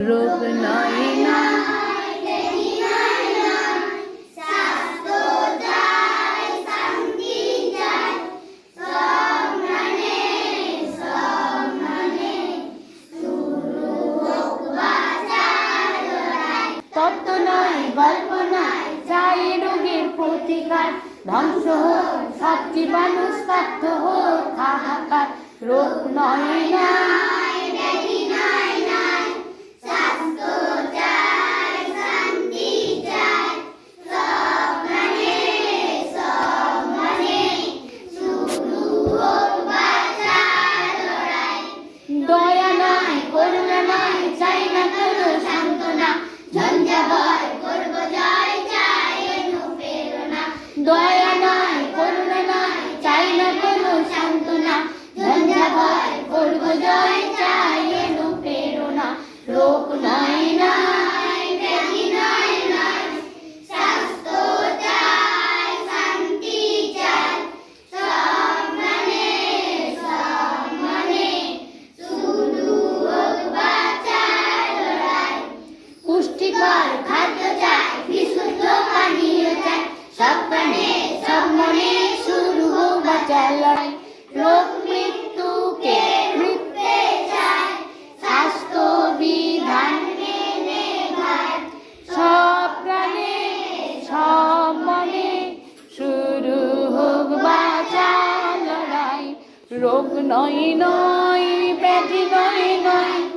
রোগ নয় না তত্ত্ব নয় গল্প নয় চাই রোগের প্রতিকার ধ্বংস হোক সব জীবাণু স্তব্ধ হোক হাহাকার রোগ নয় না দয়া নয় করুণা নয় চাই না কোনো সান্ত্বনা ঝঞ্ঝা ভয় করব জয় চাই অনুপ্রেরণা দয়া নয় করুণা নয় চাই না কোনো সান্ত্বনা ঝঞ্ঝা ভয় করব জয় চাই অনুপ্রেরণা রোগ নয় না পুষ্টিকর খাদ্য চাই বিশুদ্ধ পানীয় চাই সব প্রাণে সব মনে শুরু হোক বাঁচার লড়াই রোগ মৃত্যুকে মৃত্যে চাই স্বাস্থ্য বিধান মেনে গাই সব প্রাণে সব মনে শুরু হোক বাঁচার লড়াই রোগ নয় নয় ব্যাধি নয় নয়